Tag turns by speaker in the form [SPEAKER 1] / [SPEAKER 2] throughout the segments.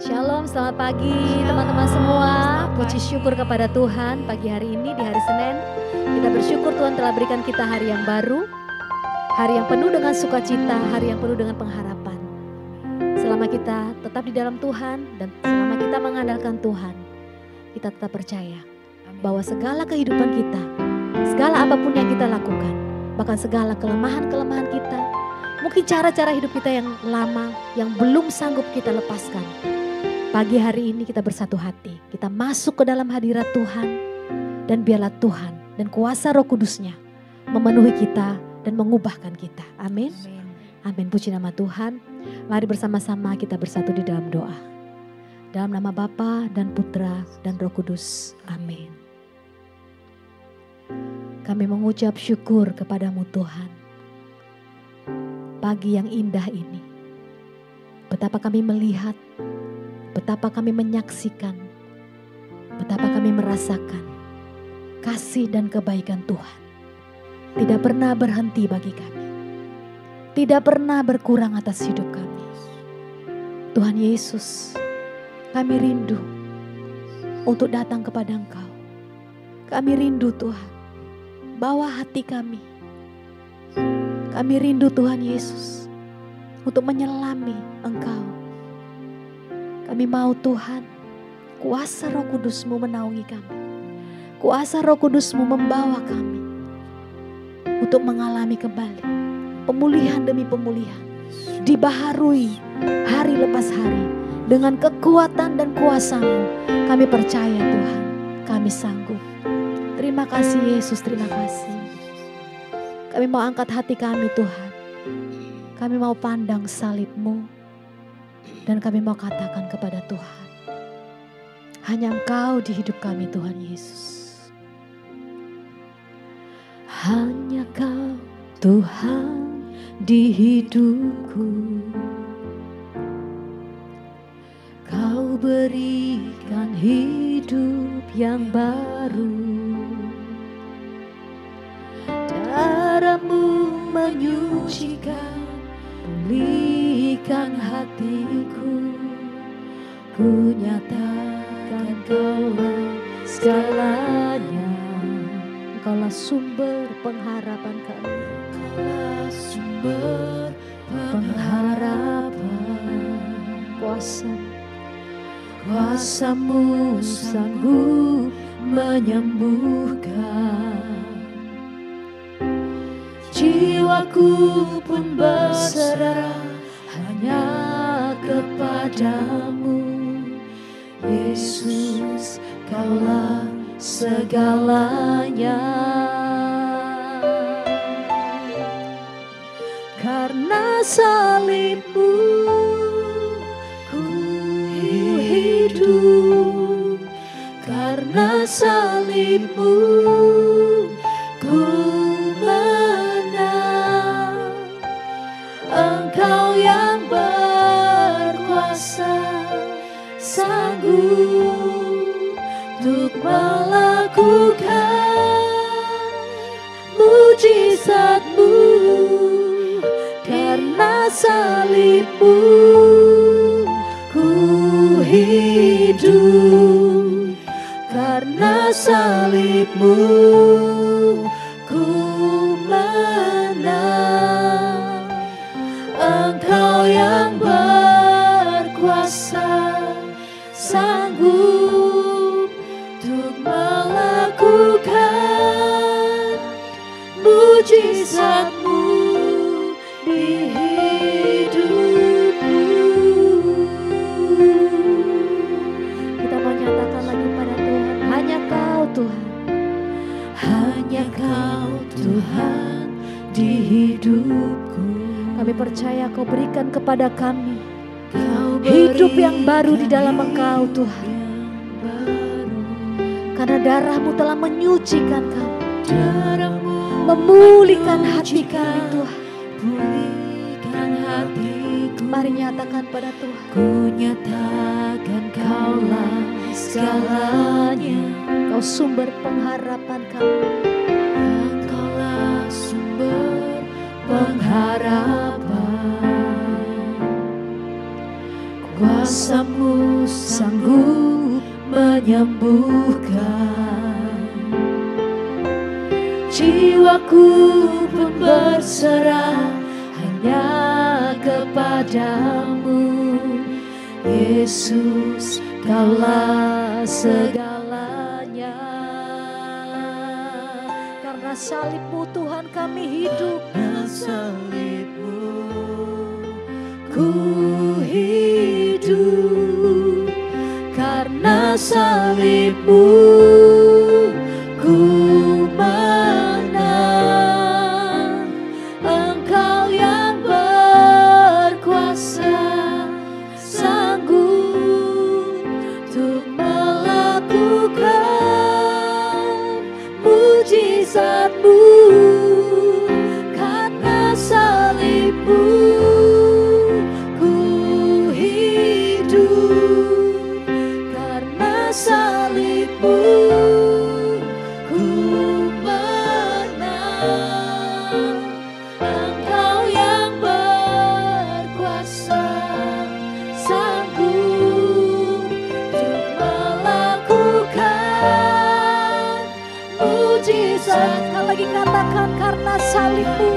[SPEAKER 1] Shalom, selamat pagi teman-teman semua. Puji syukur kepada Tuhan pagi hari ini di hari Senin. Kita bersyukur Tuhan telah berikan kita hari yang baru. Hari yang penuh dengan sukacita, hari yang penuh dengan pengharapan. Selama kita tetap di dalam Tuhan dan selama kita mengandalkan Tuhan, kita tetap percaya bahwa segala kehidupan kita, segala apapun yang kita lakukan, bahkan segala kelemahan-kelemahan kita, mungkin cara-cara hidup kita yang lama, yang belum sanggup kita lepaskan. Pagi hari ini kita bersatu hati, kita masuk ke dalam hadirat Tuhan, dan biarlah Tuhan dan kuasa Roh Kudus-Nya memenuhi kita dan mengubahkan kita. Amin. Amin. Puji nama Tuhan. Mari bersama-sama kita bersatu di dalam doa. Dalam nama Bapa dan Putra dan Roh Kudus. Amin. Kami mengucap syukur kepadamu Tuhan. Pagi yang indah ini. Betapa kami melihat, betapa kami menyaksikan, betapa kami merasakan kasih dan kebaikan Tuhan. Tidak pernah berhenti bagi kami. Tidak pernah berkurang atas hidup kami. Tuhan Yesus, kami rindu untuk datang kepada Engkau. Kami rindu Tuhan, bawa hati kami. Kami rindu Tuhan Yesus untuk menyelami Engkau. Kami mau Tuhan, kuasa Roh Kudus-Mu menaungi kami. Kuasa Roh Kudus-Mu membawa kami untuk mengalami kembali pemulihan demi pemulihan. Dibaharui hari lepas hari dengan kekuatan dan kuasa-Mu. Kami percaya Tuhan, kami sanggup. Terima kasih Yesus, terima kasih. Kami mau angkat hati kami Tuhan. Kami mau pandang salib-Mu. Dan kami mau katakan kepada Tuhan, hanya Engkau di hidup kami Tuhan Yesus. Hanya Kau Tuhan di hidupku. Kau berikan hidup yang baru. Darah-Mu menyucikan, pulihkan hatiku. Ku nyatakan Kaulah segalanya. Engkaulah sumber pengharapan kami. Engkaulah sumber pengharapan. Kuasa-Mu sanggup menyembuhkan. Jiwaku pun berserah hanya kepadamu. Yesus, Kaulah segalanya. Karena salib-Mu ku hidup. Karena salib-Mu ku menang. Engkau yang berkuasa, sanggup untuk melakukan mujizat-Mu. Karena salib-Mu ku hidup. Karena salib-Mu ku menang. Engkau yang berkuasa, sanggup untuk melakukan mujizat-Mu di hidupku. Kita mau nyatakan lagi pada Tuhan, hanya Kau Tuhan. Hanya Kau Tuhan di hidupku. Kami percaya Kau berikan kepada kami hidup yang baru di dalam Engkau Tuhan. Karena darah-Mu telah menyucikan kami, memulihkan hati kami Tuhan. Mari nyatakan pada Tuhan. Ku nyatakan Kaulah segalanya. Kau sumber pengharapan kami. Engkaulah sumber pengharapan. kuasa-Mu sanggup menyembuhkan. Jiwaku pun berserah hanya kepadamu, Yesus, Kaulah segalanya. Karena salib-Mu Tuhan kami hidup. Karena salib-Mu ku hidup. Karena salib-Mu ku menang. Engkau yang berkuasa, sanggup untuk melakukan mujizat-Mu. Karena salib-Mu ku hidup. Karena salib-Mu ku menang. Engkau yang berkuasa, sanggup untuk melakukan mujizat. Sekali lagi katakan, karena salib-Mu.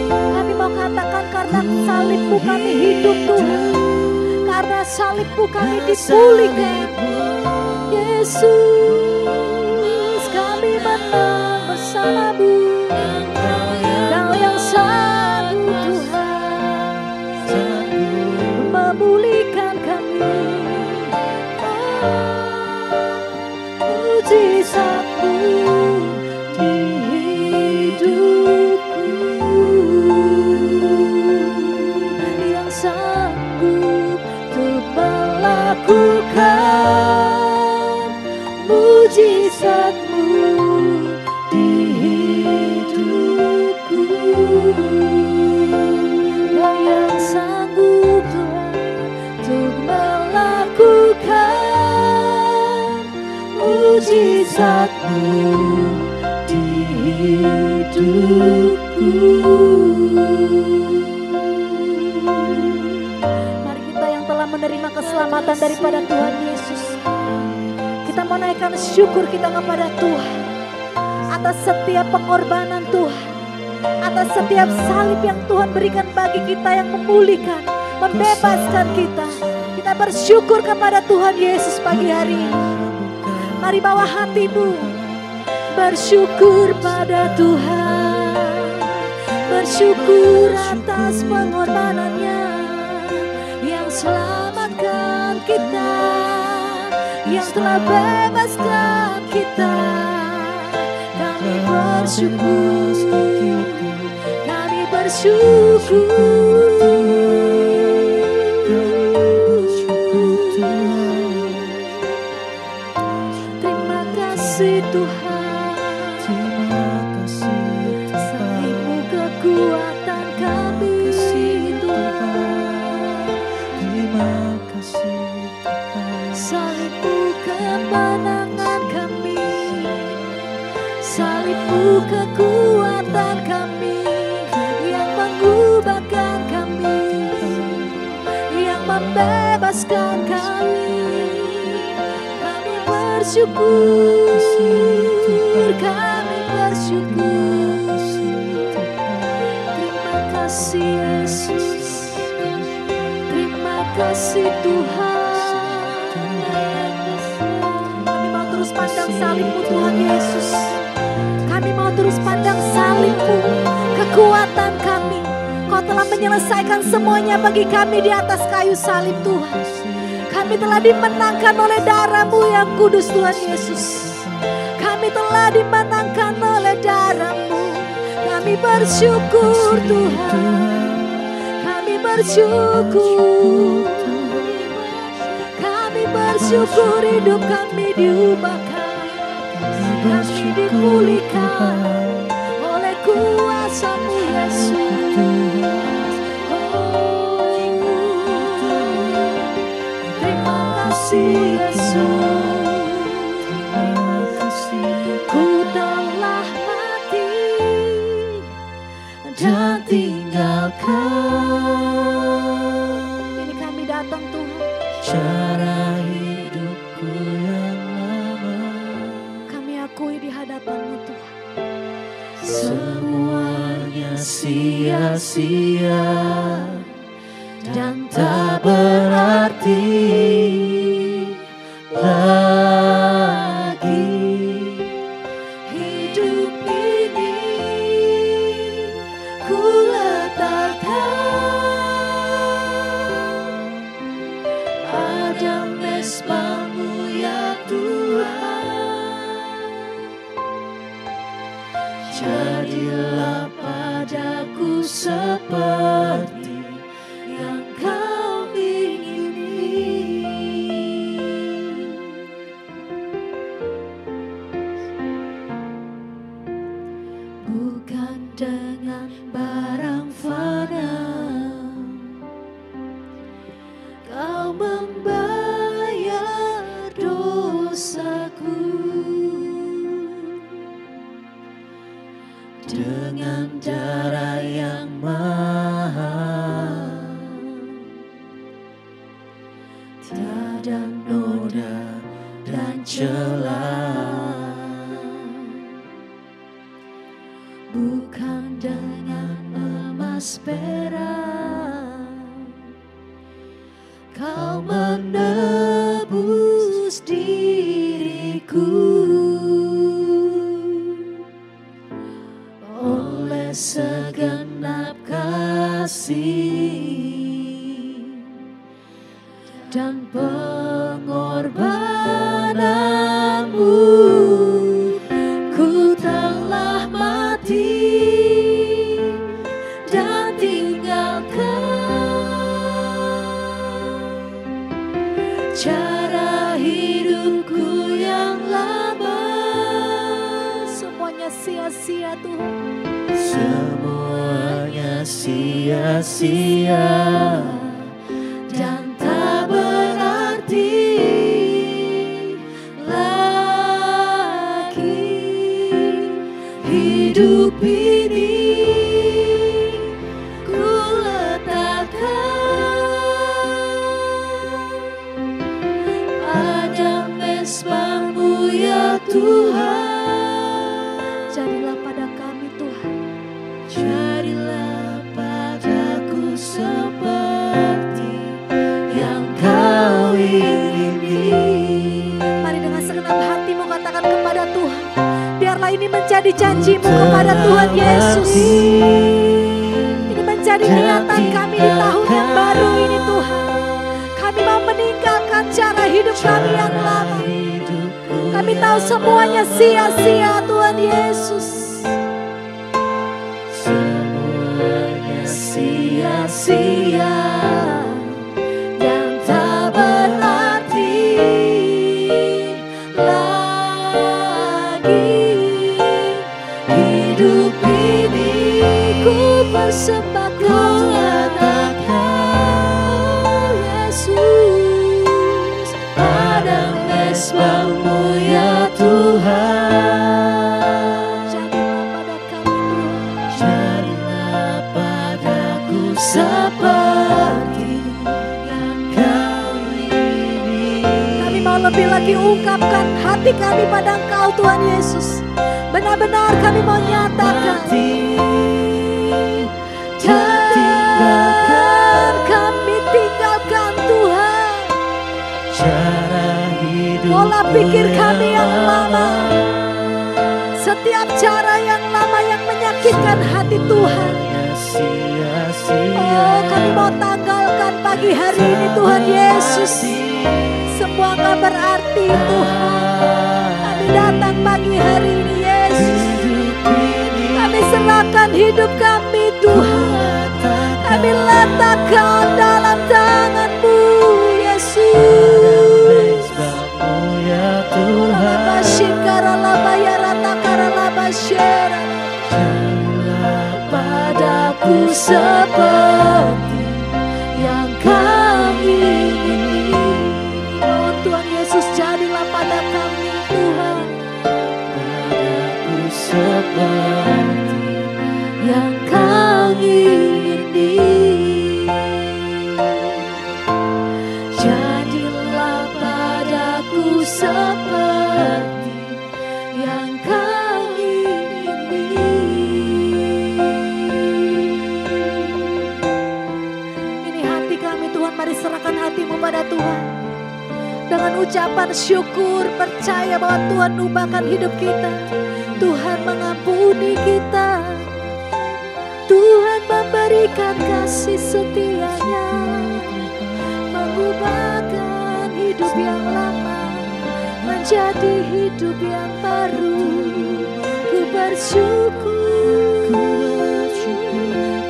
[SPEAKER 1] Kami mau katakan, karena salib-Mu kami hidup Tuhan. Karena salib-Mu kami dipulihkan. Yesus, kami menang bersama-Mu. Kau yang sanggup Tuhan memulihkan kami. Mujizat-Mu di hidupku, yang sanggup untuk melakukan mujizat-Mu di hidupku. Kau yang sanggup Tuhan untuk melakukan mujizat-Mu di hidupku. Mari kita yang telah menerima keselamatan daripada Tuhan Yesus, kita menaikkan syukur kita kepada Tuhan atas setiap pengorbanan Tuhan, atas setiap salib yang Tuhan berikan bagi kita, yang memulihkan, membebaskan kita. Kita bersyukur kepada Tuhan Yesus pagi hari ini. Mari bawa hatimu bersyukur pada Tuhan, bersyukur atas pengorbanannya yang selamatkan kita, yang telah bebaskan kita. Kami bersyukur, kami bersyukur. Terima kasih Tuhan, salib-Mu kekuatan kami Tuhan. Salib-Mu kemenangan kami, salib-Mu kekuatan kami, yang mengubahkan kami, yang membebaskan kami. Kami bersyukur, kami bersyukur. Terima kasih Yesus, terima kasih Tuhan. Kami mau terus pandang salib-Mu Tuhan Yesus. Kami mau terus pandang salib-Mu, kekuatan kami. Kau telah menyelesaikan semuanya bagi kami di atas kayu salib Tuhan. Kami telah dimenangkan oleh darah-Mu yang kudus Tuhan Yesus. Kami telah dimenangkan oleh darah-Mu. Kami bersyukur Tuhan, kami bersyukur. Kami bersyukur hidup kami diubahkan, kami dipulihkan oleh kuasa-Mu Yesus. Terima kasih Yesus, ku telah mati dan tinggalkan.
[SPEAKER 2] cara hidupku yang lama.
[SPEAKER 1] Kami akui di hadapan-Mu Tuhan,
[SPEAKER 2] semuanya sia-sia dan tak berarti lagi. Hidup ini ku letakkan pada mezbah-Mu ya Tuhan. Jadilah padaku seperti yang Kau ingini. Bukan dengan barang fana Kau membayar dosaku, dengan darah yang mahal, tiada noda dan celah. Bukan dengan emas perak Kau menebus diriku, oleh segenap kasih dan pengorbanan-Mu, ku telah mati dan tinggalkan cara hidupku yang lama.
[SPEAKER 1] semuanya sia-sia Tuhan,
[SPEAKER 2] semuanya sia-sia dan tak berarti lagi. Hidup ini ku letakkan pada mezbah-Mu ya Tuhan.
[SPEAKER 1] jadilah pada kami Tuhan,
[SPEAKER 2] Jadilah padaku seperti yang Kau ingini.
[SPEAKER 1] mari dengan segenap hatimu katakan kepada Tuhan, biarlah ini menjadi janji-Mu kepada Tuhan Yesus. Ini menjadi niatan kami di tahun yang baru ini Tuhan. Kami mau meninggalkan cara hidup kami yang lama. Kami tahu semuanya sia-sia Tuhan Yesus.
[SPEAKER 2] Semuanya sia-sia dan tak berarti lagi. Hidup ini ku persembahkan Yesus pada mezbah-Mu ya Tuhan. Jadilah padaku seperti yang Kau ingini.
[SPEAKER 1] Kami mau lebih lagi ungkapkan hati kami pada Engkau Tuhan Yesus. Benar-benar kami mau nyatakan, kami tinggalkan Tuhan
[SPEAKER 2] cara hidup
[SPEAKER 1] pola pikir kami yang lama, setiap cara yang lama yang menyakitkan hati Tuhan. Oh, kami mau tanggalkan pagi hari ini Tuhan Yesus. Semua gak berarti Tuhan. Kami datang pagi hari ini Yesus. Kami serahkan hidup kami Tuhan. Kami letakkan dalam tangan-Mu Yesus.
[SPEAKER 2] Jadilah padaku seperti yang Kau ingini.
[SPEAKER 1] Oh Tuhan Yesus, jadilah pada kami Tuhan.
[SPEAKER 2] Padaku seperti yang Kau ingini. Jadilah seperti yang Kau ingini.
[SPEAKER 1] Ini hati kami Tuhan, mari serahkan hatimu pada Tuhan. Dengan ucapan syukur, percaya bahwa Tuhan ubahkan hidup kita. Tuhan mengampuni kita. Tuhan memberikan kasih setia-Nya, mengubahkan hidup yang lama menjadi hidup yang baru. Ku bersyukur,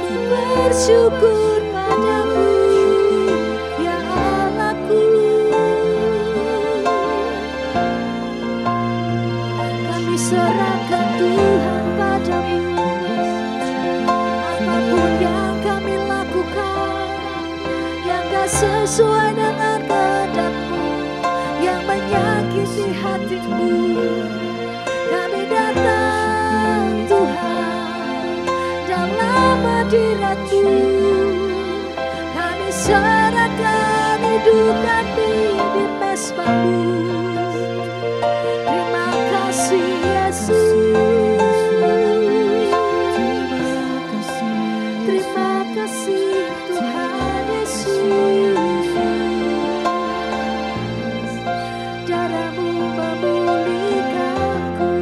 [SPEAKER 1] ku bersyukur padamu, ya Allahku. Kami serahkan Tuhan padamu. Apapun yang kami lakukan yang gak sesuai dengan kehendak-Mu, yang menyakiti hati-Mu, kami datang Tuhan dalam hadirat-Mu. Kami serahkan hidup kami di mesbah-Mu. Terima kasih Yesus. Terima kasih Tuhan Yesus. Darah-Mu memulihkanku,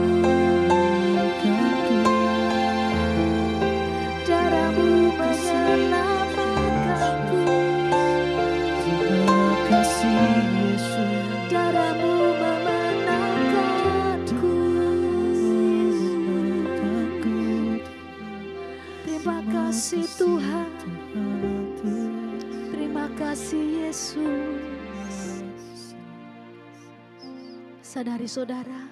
[SPEAKER 1] darah-Mu menyelamatkanku.
[SPEAKER 2] Terima kasih Yesus.
[SPEAKER 1] Darah-Mu memenangkanku. Terima kasih Tuhan. Terima kasih Yesus. Sadari saudara,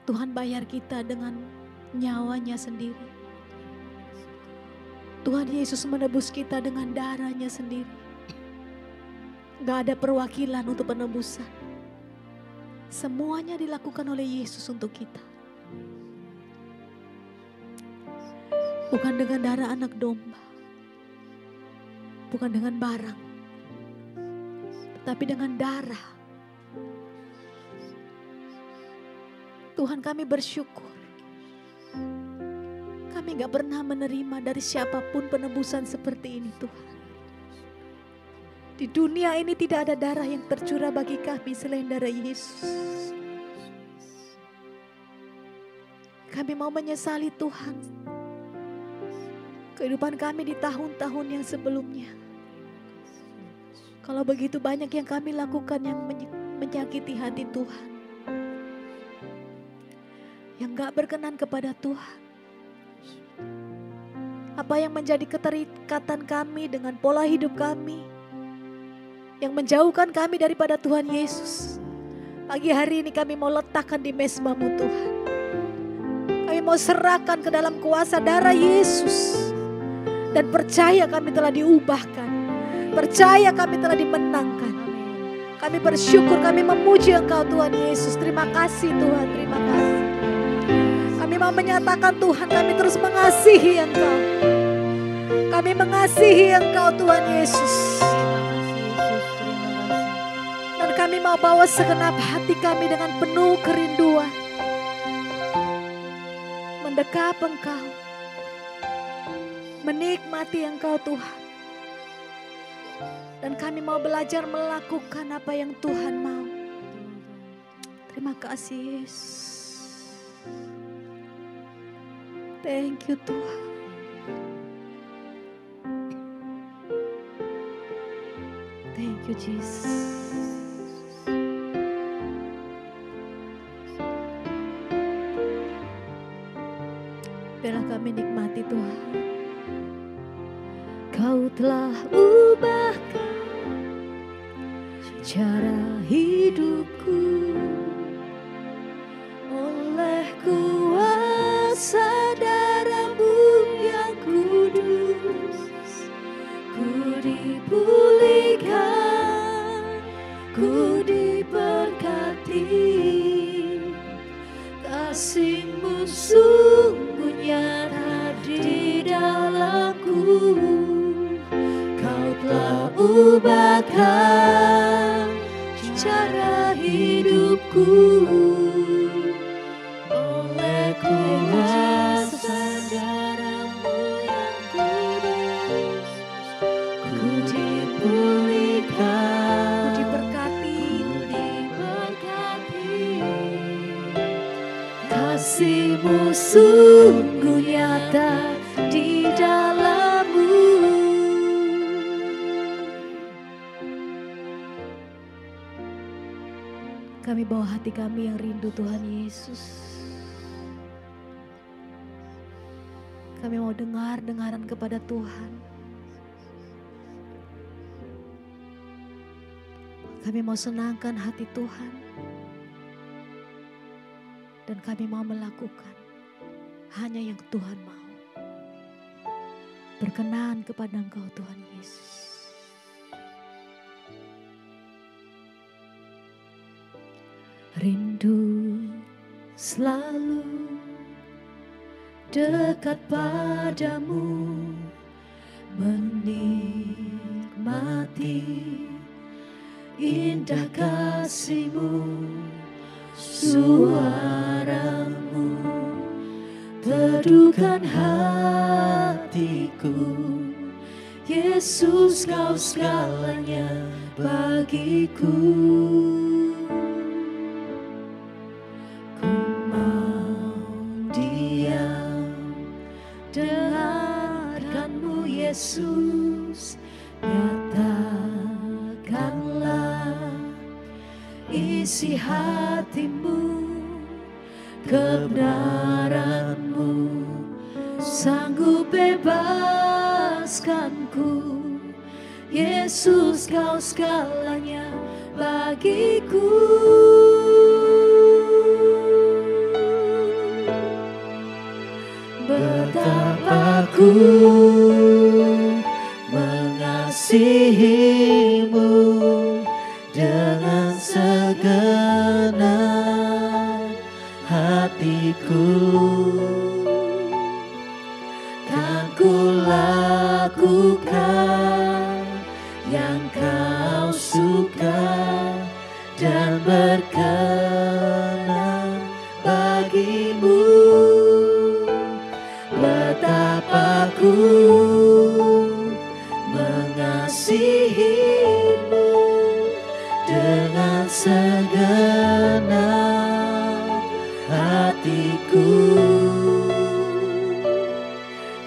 [SPEAKER 1] Tuhan bayar kita dengan nyawanya sendiri. Tuhan Yesus menebus kita dengan darahnya sendiri. Gak ada perwakilan untuk penebusan. Semuanya dilakukan oleh Yesus untuk kita. Bukan dengan darah anak domba, bukan dengan barang, tetapi dengan darah. Tuhan, kami bersyukur. Kami gak pernah menerima dari siapapun penebusan seperti ini Tuhan. Di dunia ini tidak ada darah yang tercurah bagi kami selain darah Yesus. Kami mau menyesali Tuhan kehidupan kami di tahun-tahun yang sebelumnya. Kalau begitu banyak yang kami lakukan yang menyakiti hati Tuhan, yang gak berkenan kepada Tuhan. Apa yang menjadi keterikatan kami dengan pola hidup kami, yang menjauhkan kami daripada Tuhan Yesus. Pagi hari ini kami mau letakkan di mesbah-Mu Tuhan. Kami mau serahkan ke dalam kuasa darah Yesus. Dan percaya kami telah diubahkan. Percaya kami telah dimenangkan. Kami bersyukur, kami memuji Engkau Tuhan Yesus. Terima kasih Tuhan, terima kasih. Kami mau menyatakan Tuhan, kami terus mengasihi Engkau. Kami mengasihi Engkau Tuhan Yesus. Dan kami mau bawa segenap hati kami dengan penuh kerinduan mendekap Engkau, menikmati Engkau Tuhan. Dan kami mau belajar melakukan apa yang Tuhan mau. Terima kasih Yesus. Thank you Tuhan. Thank you Jesus. Biarlah kami nikmati Tuhan. Kau telah ubahkan cara hidupku oleh kuasa darah-Mu yang kudus. Ku dipulihkan, ku diberkati. Kasih-Mu sungguh nyata di dalamku. Kau telah ubahkan
[SPEAKER 2] cara hidupku. Oleh kuasa darah-Mu yang kudus, ku dipulihkan, ku diberkati. Kasih-Mu sungguh nyata di dalam-Mu.
[SPEAKER 1] Kami bawa hati kami yang rindu Tuhan Yesus. Kami mau dengaran kepada Tuhan. Kami mau senangkan hati Tuhan. Dan kami mau melakukan hanya yang Tuhan mau. Berkenan kepada Engkau Tuhan Yesus. Rindu selalu dekat padamu, menikmati indah kasih-Mu, suara-Mu teduhkan hatiku. Yesus, Kau segalanya bagiku. Dengarkan-Mu Yesus, nyatakanlah isi hati-Mu, kebenaran-Mu sanggup bebaskanku. Yesus, Kau segalanya bagiku. Betapa ku mengasihi-Mu dengan segenap hatiku. Kan ku lakukan yang Kau suka dan berkenan bagi-Mu. Betapa ku mengasihi-Mu dengan segenap hatiku.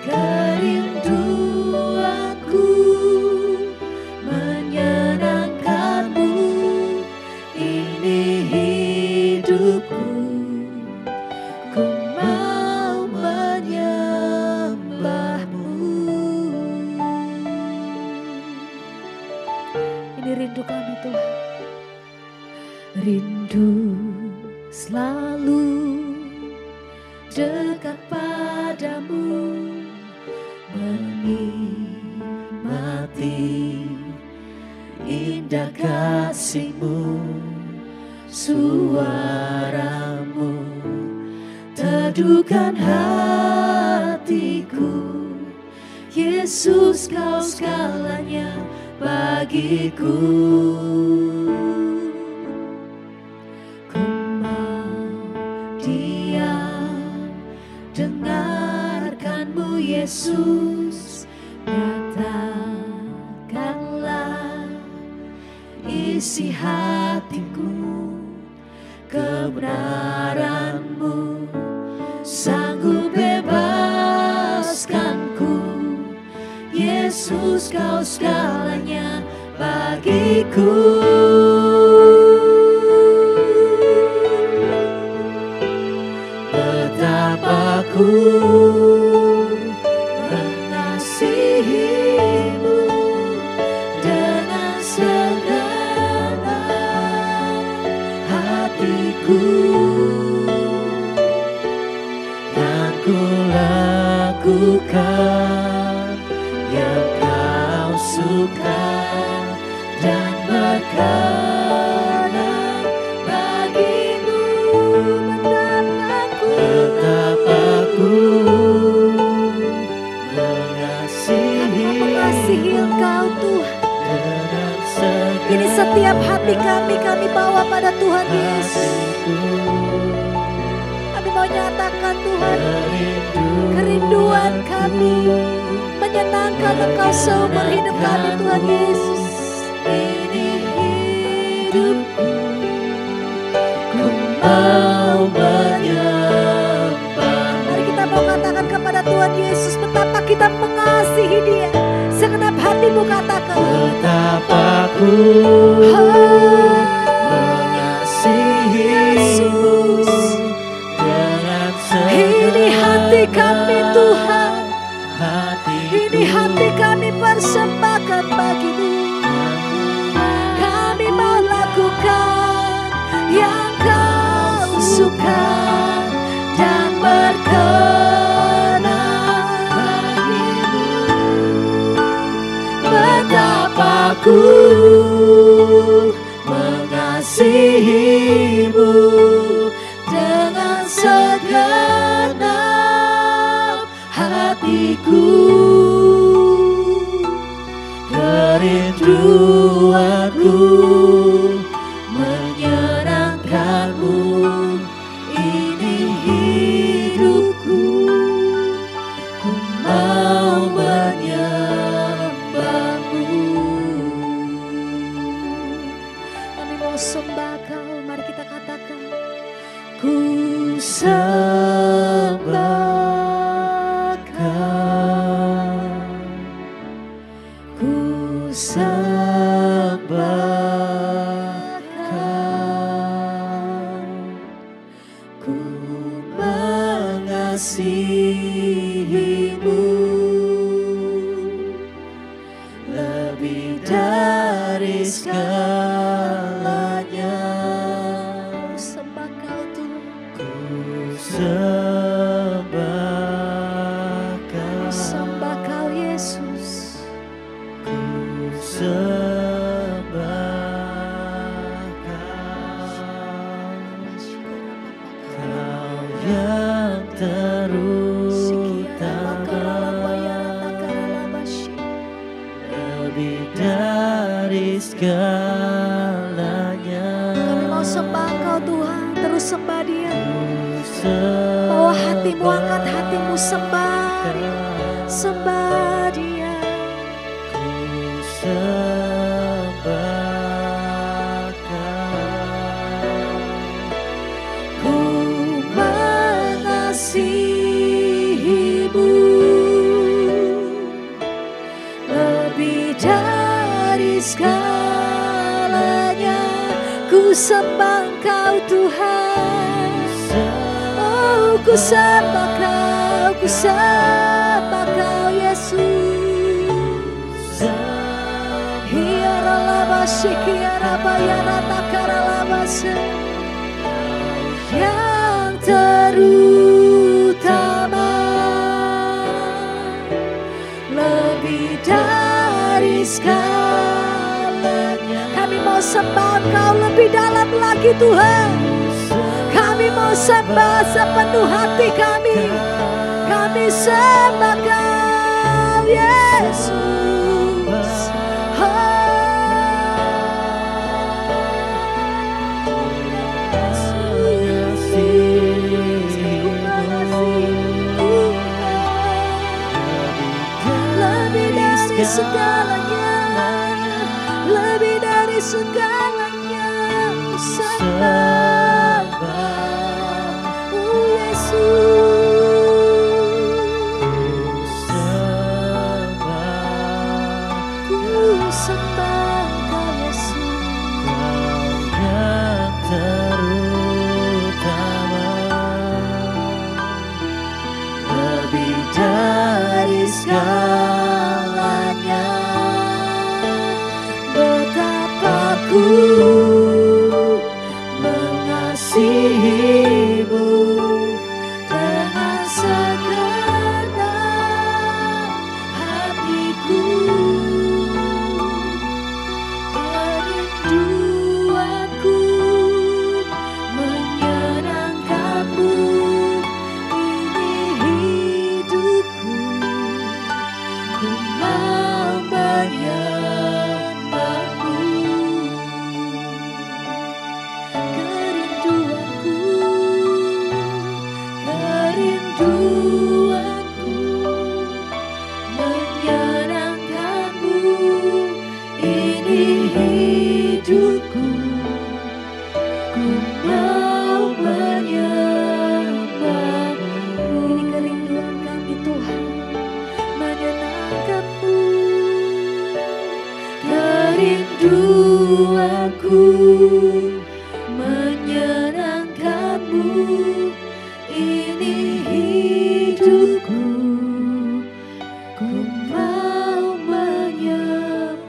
[SPEAKER 1] Kerinduanku menyenangkan-Mu, ini hidupku. Ku mau menyembah-Mu. Ini rindu kami Tuhan. Rindu selalu dekat padamu, menikmati indah kasih-Mu, suara-Mu teduhkan hatiku. Yesus, Kau segalanya bagiku. Ku mau diam, dengarkan-Mu Yesus, nyatakanlah isi hatiku, kebenaran-Mu sanggup bebaskanku. Yesus, Kau segalanya bagiku. Betapa ku mengasihi-Mu dengan segenap hatiku. Dan ku lakukan yang Kau suka dan berkati. Setiap hati kami bawa pada Tuhan Yesus. Kami mau nyatakan Tuhan, kerinduan kami menyenangkan Engkau seumur hidup kami Tuhan Yesus.
[SPEAKER 2] Ini hidupku, ku mau menyembah.
[SPEAKER 1] Mari kita mau katakan kepada Tuhan Yesus betapa kita mengasihi Dia. Segenap hatimu katakan,
[SPEAKER 2] Betapa ku mengasihimu dengan
[SPEAKER 1] ini hati kami Tuhan,
[SPEAKER 2] hatiku.
[SPEAKER 1] ini hati kami persembahkan bagimu. Kami mau lakukan yang Kau suka dan berkenan bagimu.
[SPEAKER 2] Betapa ku mengasihimu dengan segenap hatiku. Kerinduanku menyenangkanmu, ini hidupku, ku mau menyembahmu.
[SPEAKER 1] Kami mau sembah Kau, mari kita katakan,
[SPEAKER 2] Ku sembah Kau, ku sembah Kau, ku mengasihimu lebih dari segalanya.
[SPEAKER 1] sembah Kau Tuhan,
[SPEAKER 2] Sembah Kau,
[SPEAKER 1] sembah Kau Yesus.
[SPEAKER 2] sembah Kau yang terutama, lebih dari segalanya.
[SPEAKER 1] Kami mau sembah Kau Tuhan, terus sembah Dia. Bawa hatimu, angkat hatimu, sembah Dia, sembah Dia.
[SPEAKER 2] Ku mengasihimu lebih dari segalanya.
[SPEAKER 1] Ku sembah Kau Tuhan, oh ku sembah Kau, ku sembah Kau Yesus. Yang terutama, lebih dari segalanya. Kami mau sembah Kau lebih dalam lagi Tuhan. Kami mau sembah sepenuh hati kami. Kami sembah Kau Yesus. Lebih dari segalanya, lebih dari segalanya, ku sembah Yesus. Ku sembah Kau Yesus.
[SPEAKER 2] yang terutama, lebih dari segalanya.
[SPEAKER 1] Betapa ku
[SPEAKER 2] mengasihimu dengan segenap hatiku.
[SPEAKER 1] kerinduanku menyenangkanmu, ini hidupku, ku mau menyembahmu.
[SPEAKER 2] hidupku, ku mau menyembahmu.
[SPEAKER 1] Ini kerinduan kami Tuhan,
[SPEAKER 2] Menyenangkanmu, kerinduanku menyenangkanmu. Ini hidupku, ku mau menyembahmu.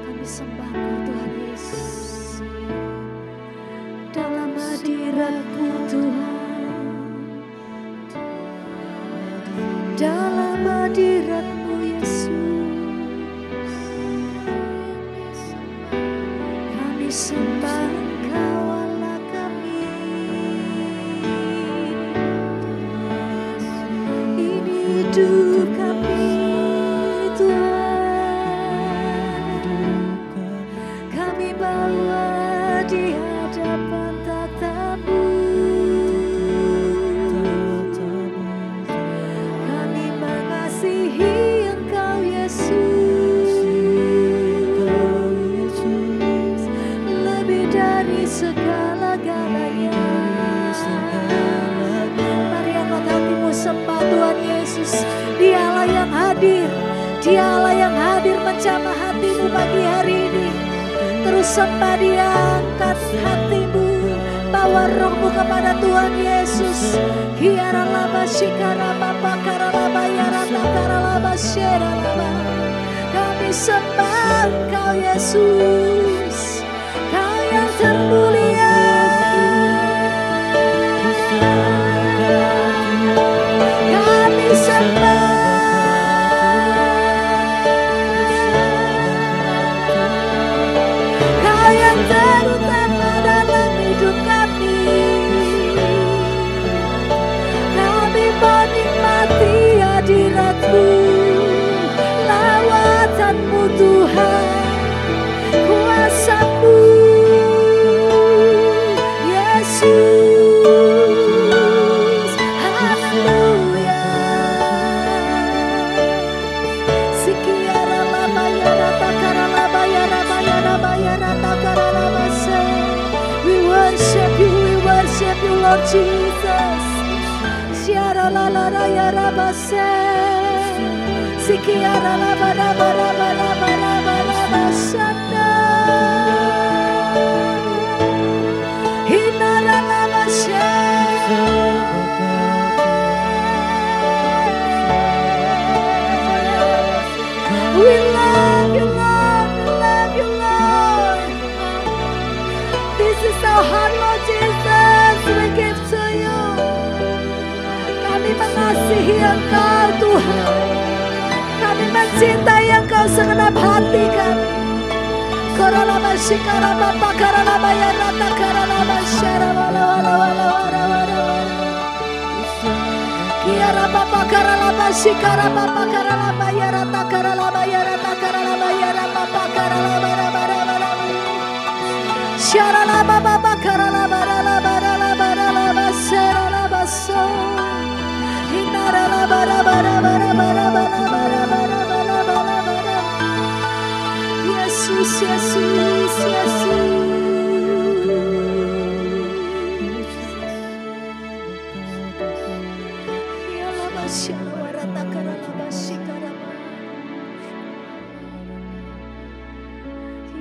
[SPEAKER 1] kami sembah Kau Tuhan Yesus.
[SPEAKER 2] Dalam hadirat-Mu Tuhan, dalam hadirat-Mu Yesus, kami sembah Engkau Allah kami. Ini hidup kami Tuhan, kami bawa di hadapan tatamu. Kami mengasihi Engkau Yesus, lebih dari segala-galanya. Mari angkat hatimu sembah Tuhan Yesus. Dialah yang hadir, Dialah yang hadir menjamah hatimu pagi hari ini. Terus sembah Dia, angkat hatimu, bawa rohmu kepada Tuhan Yesus. Hiaralaba shikaraba karalaba yarata karalaba sheralaba. Kami sembah Engkau Yesus, Kau yang termulia. Kami sembah Kau yang terutama dalam hidup kami. Kami menikmati hadirat-Mu, lawatan-Mu Tuhan, kuasa-Mu Yesus. Haleluya. Sikiara laba yarata karalaba yaraba yaraba yarata karalaba se. We worship you Lord Jesus. Siara la la la yaraba se. Sikiara laba laba laba laba laba laba shanda. Hinara laba she. We love you, Lord. We love you, Lord. This is our heart, Lord Jesus. We give to you. Kami mengasihi Engkau, Tuhan. Kami mencintai Engkau segenap hati kami. Koralaba shikaraba pakaralaba yarata karalaba sharabala wala wala wala wala wala. Kiaraba pakaralaba shikaraba pakaralaba yarata karalaba yarata karalaba yaraba pakaralaba raba raba raba. Sharalaba baba karalaba raba raba raba sharalaba so. Hinaralaba raba raba raba raba raba raba raba raba raba. Yesus, Yesus, Yesus. Yalaba shalawarata karalaba shikaraba.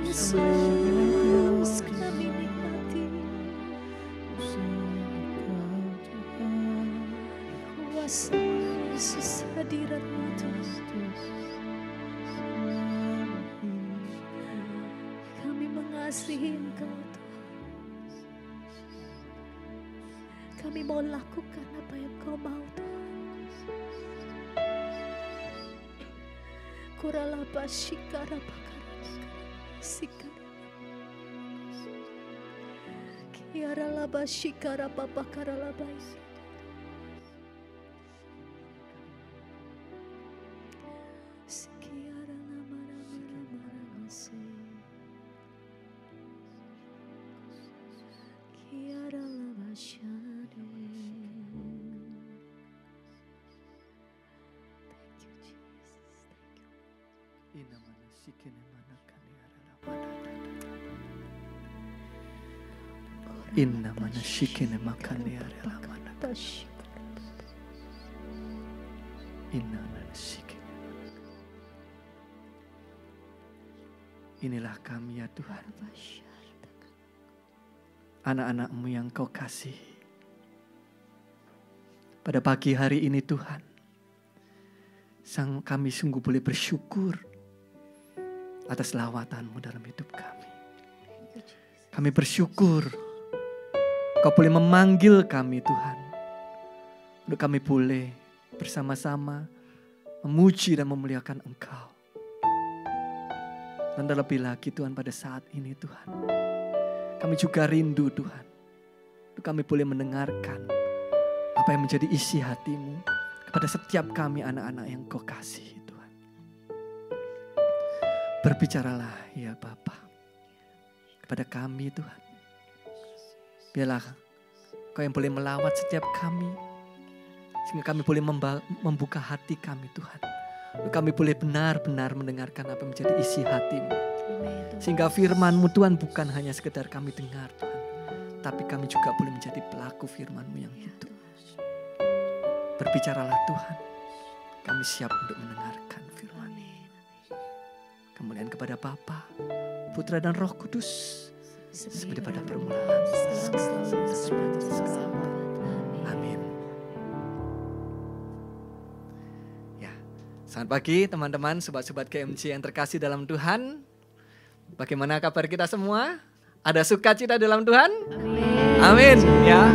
[SPEAKER 2] Yesus, kami nikmati kuasa Yesus, hadirat-Mu Tuhan. Kami mengasihi Engkau Tuhan. Kami mau lakukan apa yang Kau mau Tuhan. Kuralaba shikara pakara sikara. Kiara laba shikara papakara laba. Sikiara lama lama lama lama se. Kiara laba shade. Thank
[SPEAKER 3] Inna mana shikene makane arela mana. Inna mana shikene. Inilah kami ya Tuhan, anak-anak-Mu yang Kau kasihi. Pada pagi hari ini Tuhan, kami sungguh boleh bersyukur atas lawatan-Mu dalam hidup kami. Kami bersyukur Kau boleh memanggil kami Tuhan, untuk kami boleh bersama-sama memuji dan memuliakan Engkau. Dan terlebih lagi Tuhan pada saat ini Tuhan, kami juga rindu Tuhan, untuk kami boleh mendengarkan apa yang menjadi isi hati-Mu kepada setiap kami anak-anak yang Kau kasihi Tuhan. Berbicaralah ya Bapa kepada kami Tuhan. Biarlah Kau yang boleh melawat setiap kami, sehingga kami boleh membuka hati kami Tuhan. Untuk kami boleh benar-benar mendengarkan apa yang menjadi isi hati-Mu. Sehingga firman-Mu Tuhan bukan hanya sekedar kami dengar Tuhan, tapi kami juga boleh menjadi pelaku firman-Mu yang hidup. Berbicaralah Tuhan, kami siap untuk mendengarkan firman-Mu. Kemuliaan kepada Bapa, Putra dan Roh Kudus, seperti pada permulaan. Amin. Ya, selamat pagi teman-teman, sobat-sobat KMJ yang terkasih dalam Tuhan. Bagaimana kabar kita semua? Ada sukacita dalam Tuhan? Amin. Ya,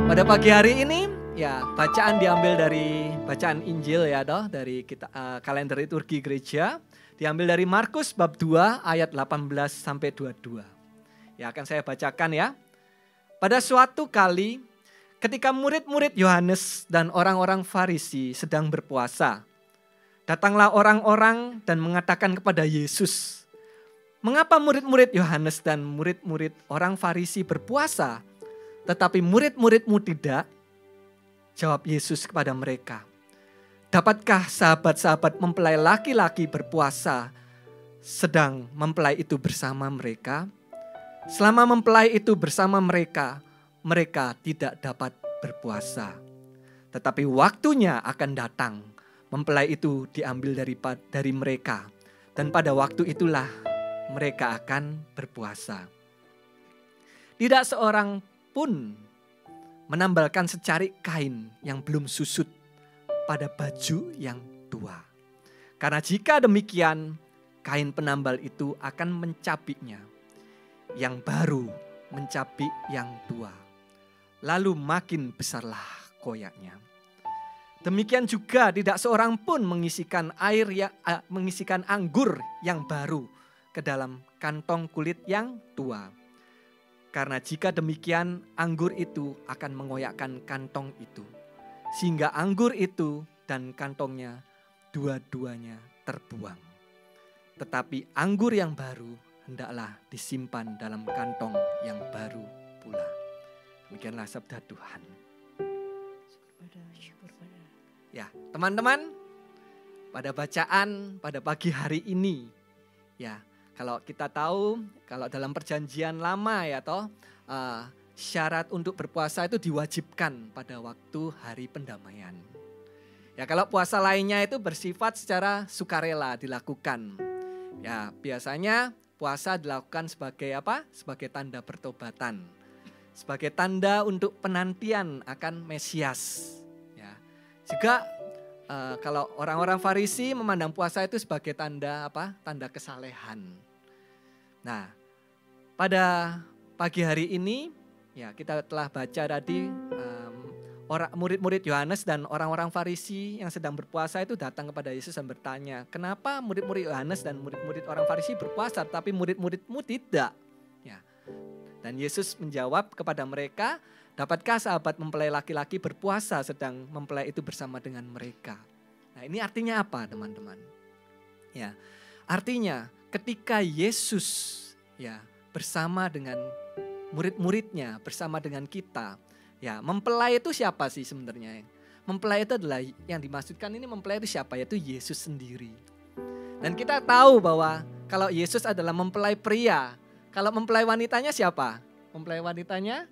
[SPEAKER 3] pada pagi hari ini, ya bacaan diambil dari bacaan Injil ya toh, dari kita kalender liturgi gereja, diambil dari Markus bab 2 ayat 18 sampai 22. Ya akan saya bacakan ya. Pada suatu kali ketika murid-murid Yohanes dan orang-orang Farisi sedang berpuasa, datanglah orang-orang dan mengatakan kepada Yesus, "Mengapa murid-murid Yohanes dan murid-murid orang Farisi berpuasa, tetapi murid-murid-Mu tidak?" Jawab Yesus kepada mereka, "Dapatkah sahabat-sahabat mempelai laki-laki berpuasa sedang mempelai itu bersama mereka? Selama mempelai itu bersama mereka, mereka tidak dapat berpuasa. Tetapi waktunya akan datang, mempelai itu diambil dari mereka, dan pada waktu itulah mereka akan berpuasa. Tidak seorang pun menambalkan secarik kain yang belum susut pada baju yang tua. Karena jika demikian, kain penambal itu akan mencapiknya. Yang baru mencapik yang tua. Lalu makin besarlah koyaknya. Demikian juga tidak seorang pun mengisikan anggur yang baru ke dalam kantong kulit yang tua. Karena jika demikian, anggur itu akan mengoyakkan kantong itu. Sehingga anggur itu dan kantongnya dua-duanya terbuang. Tetapi anggur yang baru hendaklah disimpan dalam kantong yang baru pula." Demikianlah sabda Tuhan. Ya, teman-teman, pada bacaan pada pagi hari ini, ya, kalau kita tahu, kalau dalam perjanjian lama ya toh, syarat untuk berpuasa itu diwajibkan pada waktu hari pendamaian. Ya, kalau puasa lainnya itu bersifat secara sukarela dilakukan. Ya, biasanya puasa dilakukan sebagai apa? Sebagai tanda pertobatan. Sebagai tanda untuk penantian akan Mesias. Ya. Juga kalau orang-orang Farisi memandang puasa itu sebagai tanda apa? Tanda kesalehan. Nah, pada pagi hari ini ya kita telah baca tadi murid-murid Yohanes dan orang-orang Farisi yang sedang berpuasa itu datang kepada Yesus dan bertanya, "Kenapa murid-murid Yohanes dan murid-murid orang Farisi berpuasa tapi murid-murid-Mu tidak?" Ya. Dan Yesus menjawab kepada mereka, "Dapatkah sahabat mempelai laki-laki berpuasa sedang mempelai itu bersama dengan mereka?" Nah, ini artinya apa, teman-teman? Ya. Artinya ketika Yesus ya bersama dengan murid-muridnya, bersama dengan kita, ya, mempelai itu siapa sih sebenarnya? Mempelai itu adalah yang dimaksudkan ini, mempelai itu siapa? Yaitu Yesus sendiri. Dan kita tahu bahwa kalau Yesus adalah mempelai pria, kalau mempelai wanitanya siapa? Mempelai wanitanya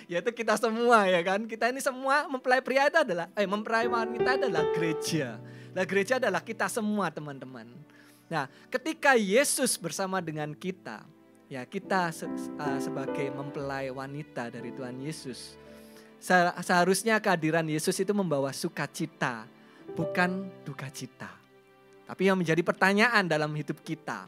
[SPEAKER 3] yaitu kita semua ya kan. Kita ini semua mempelai pria itu adalah mempelai wanita adalah gereja. Nah, gereja adalah kita semua, teman-teman. Nah, ketika Yesus bersama dengan kita, ya kita sebagai mempelai wanita dari Tuhan Yesus, seharusnya kehadiran Yesus itu membawa sukacita, bukan duka cita. Tapi yang menjadi pertanyaan dalam hidup kita,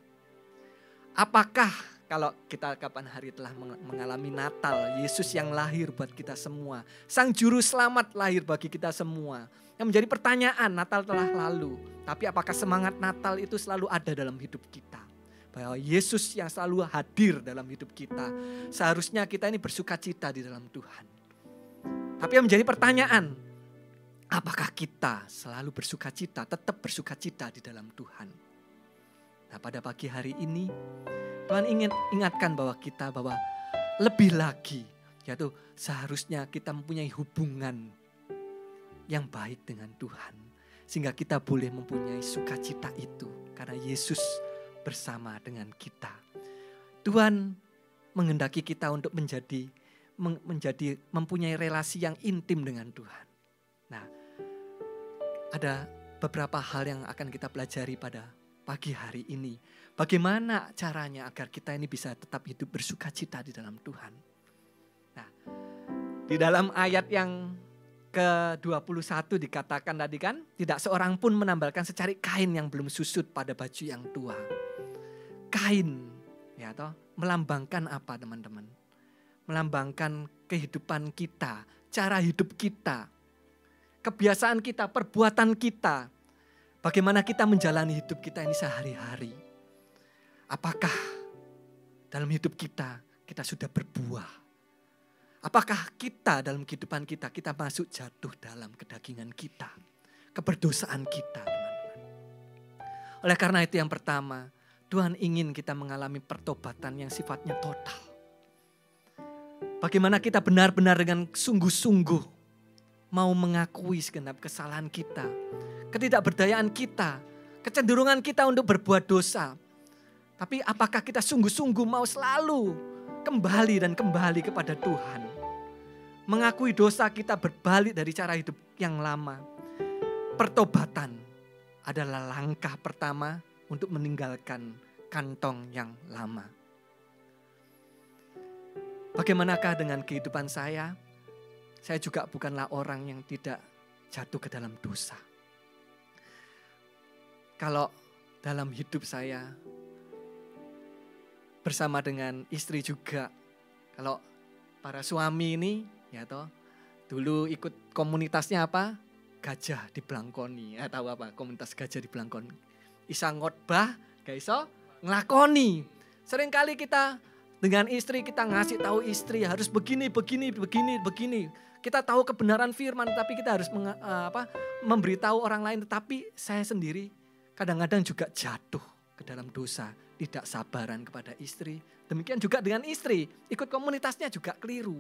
[SPEAKER 3] apakah kalau kita kapan hari telah mengalami Natal, Yesus yang lahir buat kita semua, Sang Juru Selamat lahir bagi kita semua. Yang menjadi pertanyaan, Natal telah lalu, tapi apakah semangat Natal itu selalu ada dalam hidup kita? Bahwa Yesus yang selalu hadir dalam hidup kita, seharusnya kita ini bersukacita di dalam Tuhan. Tapi yang menjadi pertanyaan, apakah kita selalu bersukacita, tetap bersukacita di dalam Tuhan? Nah, pada pagi hari ini Tuhan ingin ingatkan bahwa lebih lagi, yaitu seharusnya kita mempunyai hubungan yang baik dengan Tuhan. Sehingga kita boleh mempunyai sukacita itu karena Yesus bersama dengan kita. Tuhan menghendaki kita untuk mempunyai relasi yang intim dengan Tuhan. Nah, ada beberapa hal yang akan kita pelajari pada pagi hari ini. Bagaimana caranya agar kita ini bisa tetap hidup bersukacita di dalam Tuhan. Nah, di dalam ayat yang ke-21 dikatakan tadi kan, tidak seorang pun menambalkan secari kain yang belum susut pada baju yang tua. Kain, ya toh, melambangkan apa teman-teman? Melambangkan kehidupan kita, cara hidup kita, kebiasaan kita, perbuatan kita. Bagaimana kita menjalani hidup kita ini sehari-hari. Apakah dalam hidup kita sudah berbuah? Apakah kita dalam kehidupan kita masuk jatuh dalam kedagingan kita, keberdosaan kita, teman-teman. Oleh karena itu yang pertama, Tuhan ingin kita mengalami pertobatan yang sifatnya total. Bagaimana kita benar-benar dengan sungguh-sungguh mau mengakui segenap kesalahan kita, ketidakberdayaan kita, kecenderungan kita untuk berbuat dosa. Tapi apakah kita sungguh-sungguh mau selalu kembali kepada Tuhan. Mengakui dosa kita, berbalik dari cara hidup yang lama. Pertobatan adalah langkah pertama untuk meninggalkan kantong yang lama. Bagaimanakah dengan kehidupan saya? Saya juga bukanlah orang yang tidak jatuh ke dalam dosa. Kalau dalam hidup saya bersama dengan istri juga, kalau para suami ini, ya toh, dulu ikut komunitasnya apa? Gajah di Blangkoni. Tahu apa? Komunitas Gajah di Blangkoni. Isa ngotbah, gak iso nglakoni. Seringkali kita dengan istri kita ngasih tahu istri harus begini. Kita tahu kebenaran firman, tapi kita harus memberitahu orang lain. Tetapi saya sendiri kadang-kadang juga jatuh ke dalam dosa, tidak sabaran kepada istri. Demikian juga dengan istri, ikut komunitasnya juga keliru.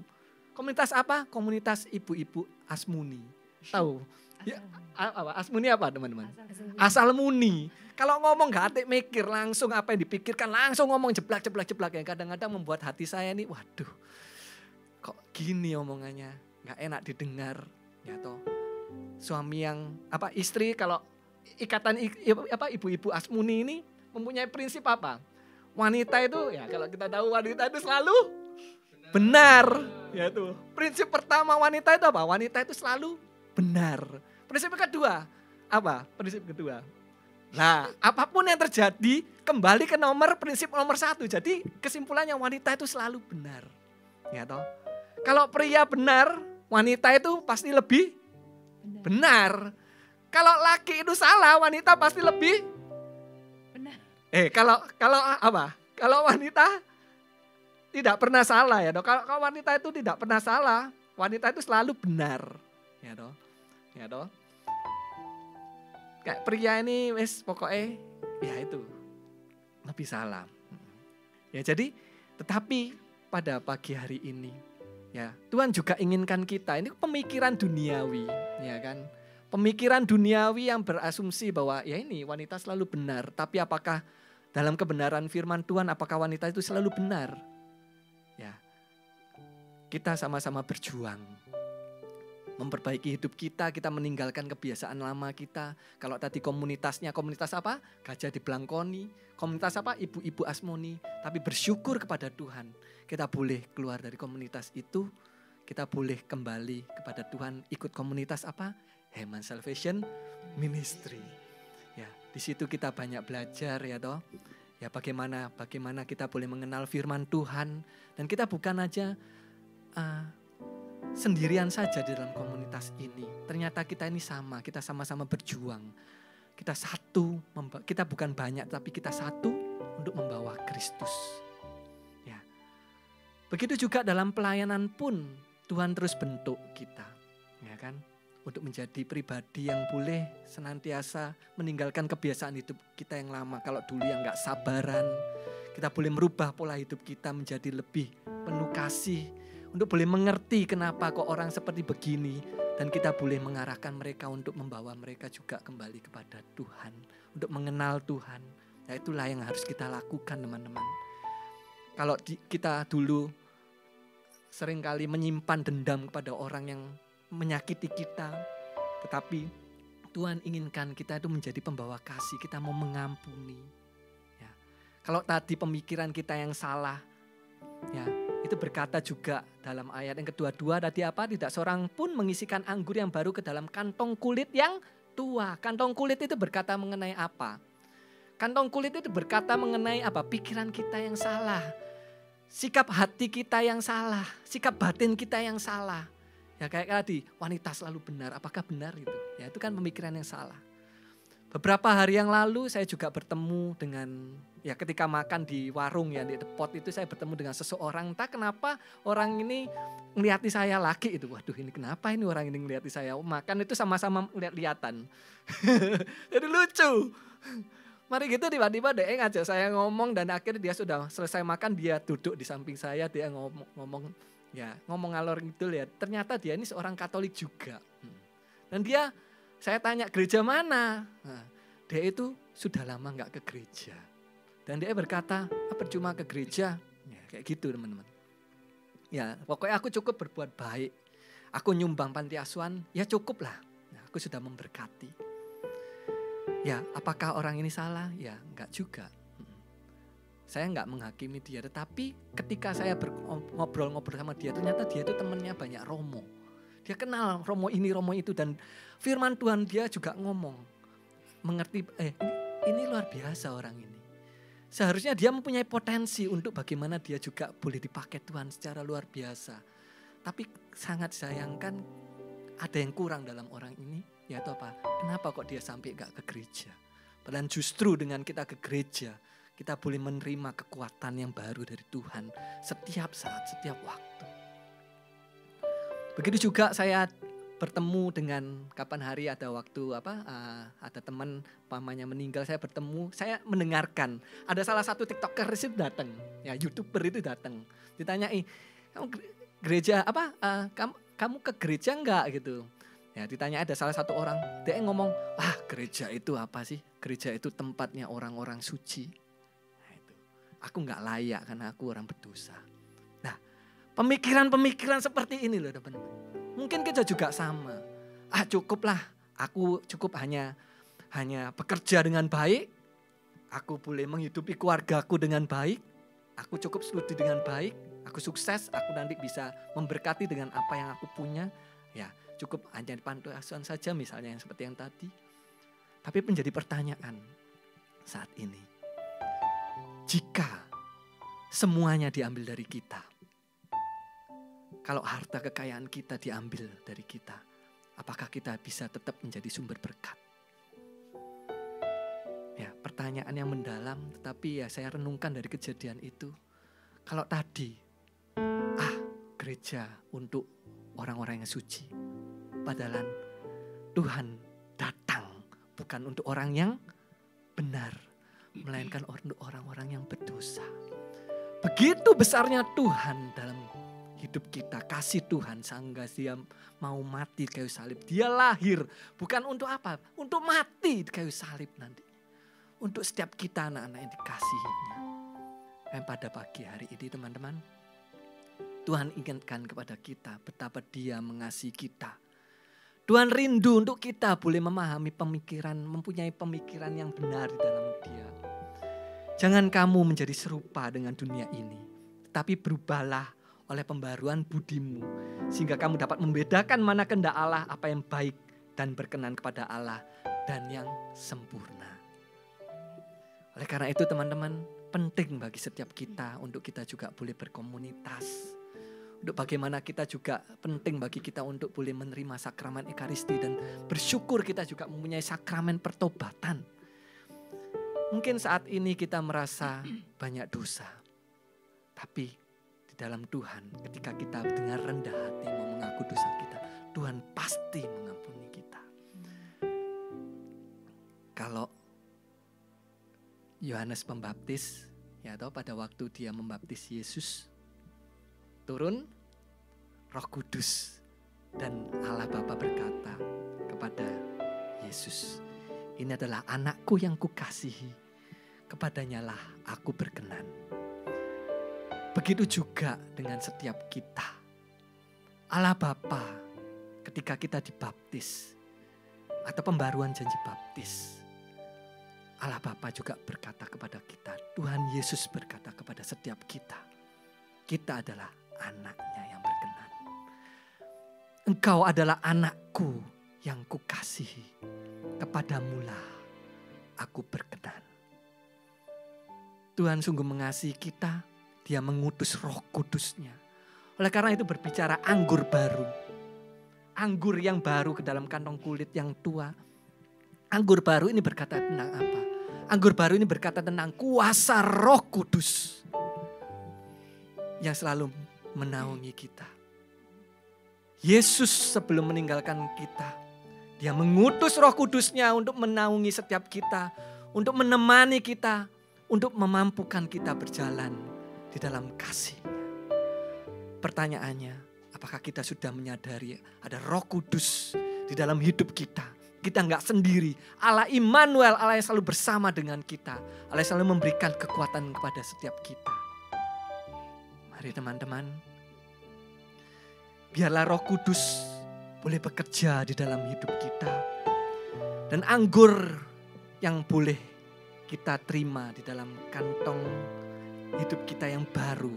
[SPEAKER 3] Komunitas apa? Komunitas ibu-ibu Asmuni. Tahu? Ya, Asmuni apa teman-teman? Asal muni. Kalau ngomong gak atik mikir, langsung apa yang dipikirkan, langsung ngomong jeblak. Yang kadang-kadang membuat hati saya ini, waduh, kok gini omongannya, gak enak didengar. Ya toh, suami yang istri kalau ikatan ibu-ibu Asmuni ini mempunyai prinsip apa? Wanita itu, ya kalau kita tahu wanita itu selalu benar. Ya tuh, prinsip pertama wanita itu apa? Wanita itu selalu benar. Prinsip kedua apa? Prinsip kedua. Nah, apapun yang terjadi kembali ke prinsip nomor 1. Jadi kesimpulannya wanita itu selalu benar. Ya toh. Kalau pria benar, wanita itu pasti lebih benar. Kalau laki itu salah, wanita pasti lebih benar. Kalau apa? Kalau wanita tidak pernah salah ya toh. Kalau wanita itu tidak pernah salah, wanita itu selalu benar. Ya toh. Ya toh. Kayak pria ini pokoknya ya itu lebih salah. Ya jadi tetapi pada pagi hari ini ya Tuhan juga inginkan kita, ini pemikiran duniawi ya kan. Pemikiran duniawi yang berasumsi bahwa ya ini wanita selalu benar. Tapi apakah dalam kebenaran firman Tuhan, apakah wanita itu selalu benar? Ya, kita sama-sama berjuang. Memperbaiki hidup kita meninggalkan kebiasaan lama kita. Kalau tadi komunitasnya, komunitas apa? Gajah di Blangkoni. Komunitas apa? Ibu-ibu Asmoni. Tapi bersyukur kepada Tuhan. Kita boleh keluar dari komunitas itu. Kita boleh kembali kepada Tuhan. Ikut komunitas apa? Heman Salvation Ministry. Ya, di situ kita banyak belajar ya toh. Ya bagaimana kita boleh mengenal firman Tuhan. Dan kita bukan aja sendirian saja di dalam komunitas ini. Ternyata kita ini sama, kita sama-sama berjuang. Kita satu, kita bukan banyak tapi kita satu untuk membawa Kristus. Ya. Begitu juga dalam pelayanan pun Tuhan terus bentuk kita. Ya kan? Untuk menjadi pribadi yang boleh senantiasa meninggalkan kebiasaan hidup kita yang lama. Kalau dulu yang gak sabaran, kita boleh merubah pola hidup kita menjadi lebih penuh kasih. Untuk boleh mengerti kenapa kok orang seperti begini. Dan kita boleh mengarahkan mereka untuk membawa mereka juga kembali kepada Tuhan. Untuk mengenal Tuhan. Nah itulah yang harus kita lakukan teman-teman. Kalau kita dulu seringkali menyimpan dendam kepada orang yang menyakiti kita. Tetapi Tuhan inginkan kita itu menjadi pembawa kasih. Kita mau mengampuni. Ya. Kalau tadi pemikiran kita yang salah. Ya, itu berkata juga dalam ayat yang kedua tadi apa? Tidak seorang pun mengisikan anggur yang baru ke dalam kantong kulit yang tua. Kantong kulit itu berkata mengenai apa? Kantong kulit itu berkata mengenai apa? Pikiran kita yang salah. Sikap hati kita yang salah. Sikap batin kita yang salah. Ya kayak tadi, wanita selalu benar. Apakah benar itu? Ya itu kan pemikiran yang salah. Beberapa hari yang lalu saya juga bertemu dengan, ya ketika makan di warung ya di The Pot itu saya bertemu dengan seseorang. Entah kenapa orang ini ngeliati saya lagi itu. Waduh ini kenapa ini orang ini ngeliati saya makan itu sama-sama lihat-lihatan. Jadi lucu. Mari gitu tiba-tiba dia ngajak saya ngomong dan akhirnya dia sudah selesai makan dia duduk di samping saya dia ngomong ngalor ngidul ya. Ternyata dia ini seorang Katolik juga. Dan dia saya tanya gereja mana? Nah, dia itu sudah lama nggak ke gereja. Dan dia berkata, percuma ke gereja. Ya, kayak gitu teman-teman. Ya pokoknya aku cukup berbuat baik. Aku nyumbang panti asuhan, ya cukup lah. Nah, aku sudah memberkati. Ya apakah orang ini salah? Ya enggak juga. Saya enggak menghakimi dia. Tetapi ketika saya ngobrol-ngobrol sama dia, ternyata dia itu temannya banyak romo. Dia kenal romo ini, romo itu. Dan firman Tuhan dia juga ngomong. Mengerti, ini luar biasa orang ini. Seharusnya dia mempunyai potensi untuk bagaimana dia juga boleh dipakai Tuhan secara luar biasa. Tapi sangat sayangkan ada yang kurang dalam orang ini. Yaitu apa? Kenapa kok dia sampai gak ke gereja? Padahal justru dengan kita ke gereja, kita boleh menerima kekuatan yang baru dari Tuhan. Setiap saat, setiap waktu. Begitu juga saya bertemu dengan kapan hari ada waktu ada teman pamannya meninggal, saya bertemu, saya mendengarkan ada salah satu TikToker itu datang, ya YouTuber itu datang, ditanyai kamu gereja apa, kamu ke gereja enggak gitu, ya ditanya ada salah satu orang, dia ngomong gereja itu apa sih, gereja itu tempatnya orang-orang suci, nah, itu. Aku enggak layak karena aku orang berdosa. Nah pemikiran-pemikiran seperti ini loh teman-teman. Mungkin kita juga sama. Cukuplah, aku cukup hanya bekerja dengan baik. Aku boleh menghidupi keluargaku dengan baik. Aku cukup studi dengan baik. Aku sukses, aku nanti bisa memberkati dengan apa yang aku punya. Ya, cukup hanya di panti asuhan saja misalnya yang seperti yang tadi. Tapi menjadi pertanyaan saat ini. Jika semuanya diambil dari kita. Kalau harta kekayaan kita diambil dari kita, apakah kita bisa tetap menjadi sumber berkat? Ya, pertanyaan yang mendalam, tetapi ya saya renungkan dari kejadian itu. Kalau tadi, gereja untuk orang-orang yang suci. Padahal Tuhan datang bukan untuk orang yang benar, melainkan untuk orang-orang yang berdosa. Begitu besarnya Tuhan dalam hidup kita, kasih Tuhan sehingga dia mau mati di kayu salib. Dia lahir bukan untuk apa? Untuk mati di kayu salib nanti. Untuk setiap kita anak-anak yang dikasihinya. Dan pada pagi hari ini teman-teman, Tuhan ingatkan kepada kita betapa dia mengasihi kita. Tuhan rindu untuk kita boleh memahami pemikiran, mempunyai pemikiran yang benar di dalam dia. Jangan kamu menjadi serupa dengan dunia ini, tetapi berubahlah oleh pembaruan budimu, sehingga kamu dapat membedakan mana kehendak Allah, apa yang baik dan berkenan kepada Allah, dan yang sempurna. Oleh karena itu teman-teman, penting bagi setiap kita untuk kita juga boleh berkomunitas. Untuk bagaimana kita juga penting bagi kita untuk boleh menerima sakramen Ekaristi dan bersyukur kita juga mempunyai sakramen pertobatan. Mungkin saat ini kita merasa banyak dosa, tapi di dalam Tuhan ketika kita dengan rendah hati mau mengaku dosa kita, Tuhan pasti mengampuni kita. Kalau Yohanes Pembaptis, ya tahu pada waktu dia membaptis Yesus, turun Roh Kudus dan Allah Bapa berkata kepada Yesus, ini adalah anakku yang kukasihi, kepadanyalah aku berkenan. Begitu juga dengan setiap kita. Allah Bapa ketika kita dibaptis atau pembaruan janji baptis, Allah Bapa juga berkata kepada kita, Tuhan Yesus berkata kepada setiap kita, kita adalah anaknya yang berkenan. Engkau adalah anakku yang kukasihi, kepadamulah aku berkenan. Tuhan sungguh mengasihi kita, dia mengutus Roh Kudusnya. Oleh karena itu berbicara anggur baru. Anggur yang baru ke dalam kantong kulit yang tua. Anggur baru ini berkata tentang apa? Anggur baru ini berkata tentang kuasa Roh Kudus yang selalu menaungi kita. Yesus sebelum meninggalkan kita, dia mengutus Roh Kudusnya untuk menaungi setiap kita, untuk menemani kita, untuk memampukan kita berjalan di dalam kasih-Nya. Pertanyaannya, apakah kita sudah menyadari ada Roh Kudus di dalam hidup kita? Kita enggak sendiri. Allah Immanuel, Allah yang selalu bersama dengan kita. Allah yang selalu memberikan kekuatan kepada setiap kita. Mari teman-teman, biarlah Roh Kudus boleh bekerja di dalam hidup kita. Dan anggur yang boleh kita terima di dalam kantong hidup kita yang baru.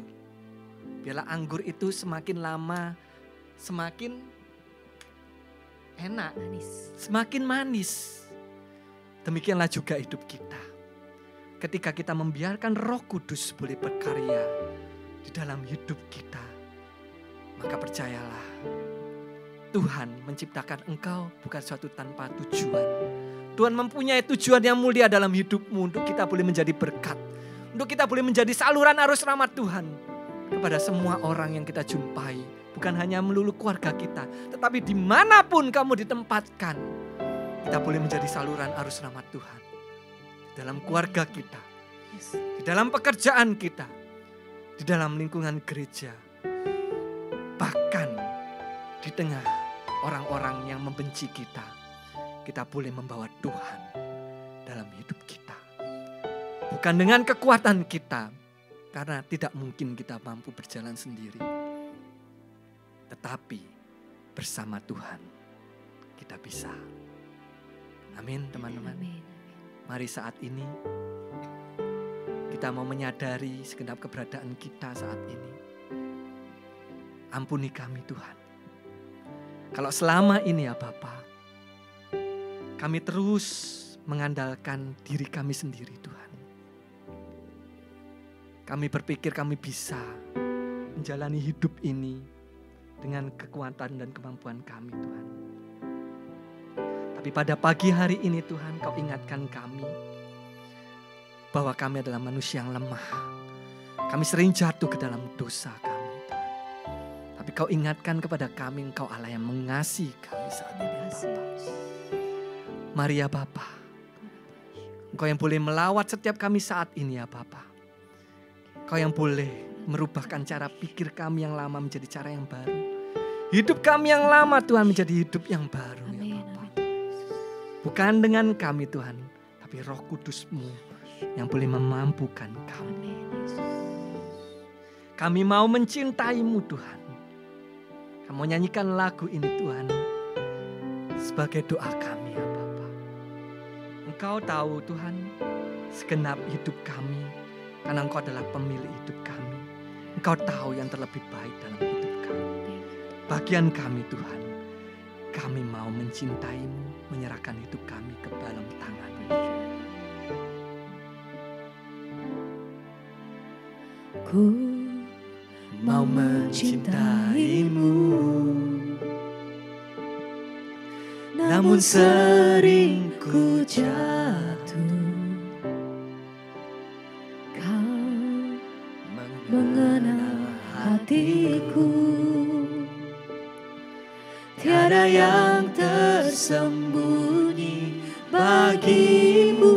[SPEAKER 3] Biarlah anggur itu semakin lama semakin enak, semakin manis. Demikianlah juga hidup kita. Ketika kita membiarkan Roh Kudus boleh berkarya di dalam hidup kita, maka percayalah, Tuhan menciptakan engkau bukan suatu tanpa tujuan. Tuhan mempunyai tujuan yang mulia dalam hidupmu untuk kita boleh menjadi berkat. Untuk kita boleh menjadi saluran arus rahmat Tuhan kepada semua orang yang kita jumpai. Bukan hanya melulu keluarga kita, tetapi dimanapun kamu ditempatkan, kita boleh menjadi saluran arus rahmat Tuhan. Di dalam keluarga kita, di dalam pekerjaan kita, di dalam lingkungan gereja, bahkan di tengah orang-orang yang membenci kita, kita boleh membawa Tuhan dalam hidup kita. Bukan dengan kekuatan kita, karena tidak mungkin kita mampu berjalan sendiri. Tetapi bersama Tuhan kita bisa. Amin teman-teman. Mari saat ini kita mau menyadari segenap keberadaan kita saat ini. Ampuni kami Tuhan. Kalau selama ini ya Bapa, kami terus mengandalkan diri kami sendiri Tuhan. Kami berpikir kami bisa menjalani hidup ini dengan kekuatan dan kemampuan kami Tuhan. Tapi pada pagi hari ini Tuhan, Kau ingatkan kami bahwa kami adalah manusia yang lemah. Kami sering jatuh ke dalam dosa kami Tuhan. Tapi Kau ingatkan kepada kami, Engkau Allah yang mengasihi kami saat ini Bapa. Mari ya Bapa, Engkau yang boleh melawat setiap kami saat ini ya Bapa. Kau yang boleh merubahkan cara pikir kami yang lama menjadi cara yang baru. Hidup kami yang lama Tuhan menjadi hidup yang baru ya Bapa. Bukan dengan kami Tuhan, tapi Roh Kudus-Mu yang boleh memampukan kami. Kami mau mencintai-Mu Tuhan. Kami nyanyikan lagu ini Tuhan sebagai doa kami ya Bapa. Engkau tahu Tuhan segenap hidup kami, karena Engkau adalah pemilik hidup kami. Engkau tahu yang terlebih baik dalam hidup kami. Bagian kami Tuhan, kami mau mencintai-Mu, menyerahkan hidup kami ke dalam tangan-Mu.
[SPEAKER 2] Ku mau mencintai-Mu, namun sering ku jatuh. Kau mengenal hatiku, tiada yang tersembunyi bagimu.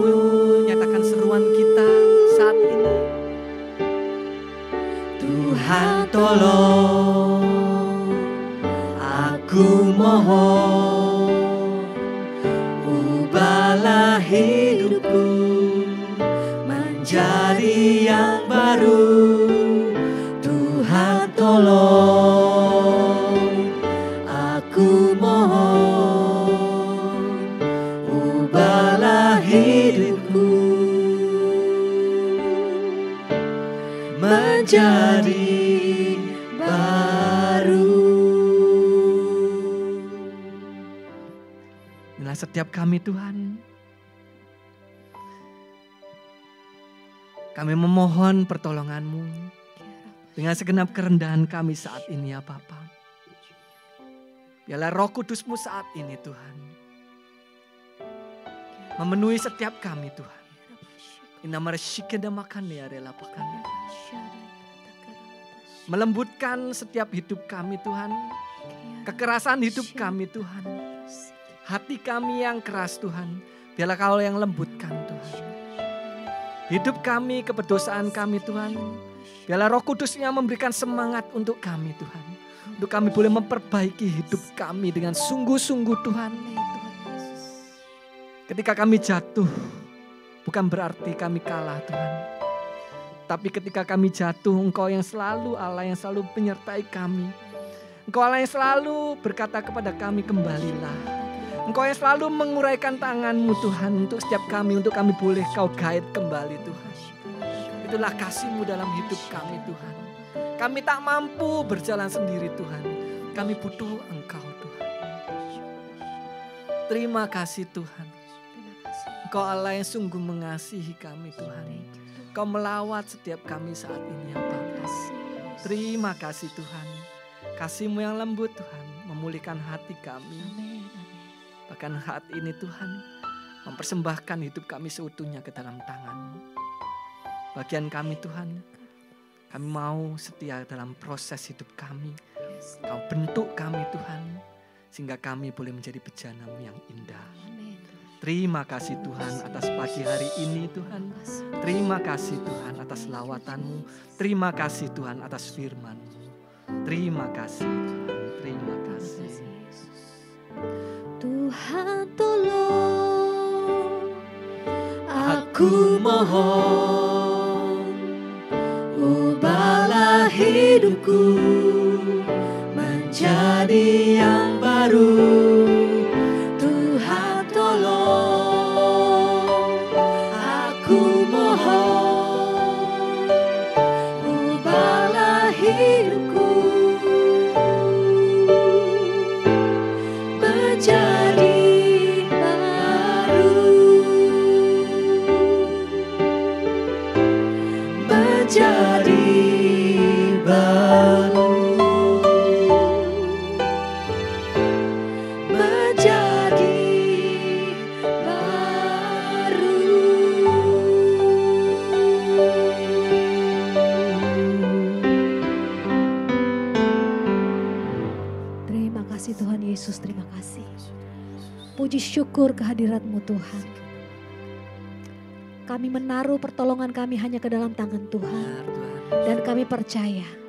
[SPEAKER 3] Nyatakan seruan kita saat ini.
[SPEAKER 2] Tuhan tolong, aku mohon, ubahlah hidupku menjadi yang baru. Tuhan tolong, aku mohon, ubahlah hidupku menjadi baru.
[SPEAKER 3] Inilah setiap kami Tuhan. Kami memohon pertolongan-Mu dengan segenap kerendahan kami saat ini ya Bapa. Biarlah Roh Kudus-Mu saat ini Tuhan memenuhi setiap kami Tuhan. Melembutkan setiap hidup kami Tuhan. Kekerasan hidup kami Tuhan. Hati kami yang keras Tuhan, biarlah Kau yang lembutkan Tuhan. Hidup kami, keberdosaan kami Tuhan, biarlah Roh Kudus-Nya memberikan semangat untuk kami Tuhan. Untuk kami boleh memperbaiki hidup kami dengan sungguh-sungguh Tuhan. Ketika kami jatuh, bukan berarti kami kalah Tuhan. Tapi ketika kami jatuh, Engkau yang selalu Allah yang selalu menyertai kami. Engkau Allah yang selalu berkata kepada kami, kembalilah. Engkau yang selalu menguraikan tangan-Mu Tuhan untuk setiap kami, untuk kami boleh Kau guide kembali Tuhan. Itulah kasih-Mu dalam hidup kami Tuhan. Kami tak mampu berjalan sendiri Tuhan. Kami butuh Engkau Tuhan. Terima kasih Tuhan. Engkau Allah yang sungguh mengasihi kami Tuhan. Kau melawat setiap kami saat ini ya Bapa. Terima kasih Tuhan. Kasih-Mu yang lembut Tuhan memulihkan hati kami. Bahkan saat ini Tuhan mempersembahkan hidup kami seutuhnya ke dalam tangan-Mu. Bagian kami Tuhan, kami mau setia dalam proses hidup kami. Kau bentuk kami Tuhan, sehingga kami boleh menjadi bejana-Mu yang indah. Terima kasih Tuhan atas pagi hari ini Tuhan. Terima kasih Tuhan atas lawatan-Mu. Terima kasih Tuhan atas firman-Mu. Terima kasih Tuhan, terima kasih.
[SPEAKER 2] Tuhan tolong, aku mohon, ubahlah hidupku menjadi yang baru. Tuhan tolong, aku mohon, ubahlah hidupku menjadi baru, menjadi baru, menjadi baru.
[SPEAKER 1] Terima kasih Tuhan Yesus, terima kasih. Puji syukur kehadirat-Mu Tuhan. kami menaruh pertolongan kami hanya ke dalam tangan Tuhan.
[SPEAKER 3] Benar, Tuhan.
[SPEAKER 1] Dan kami percaya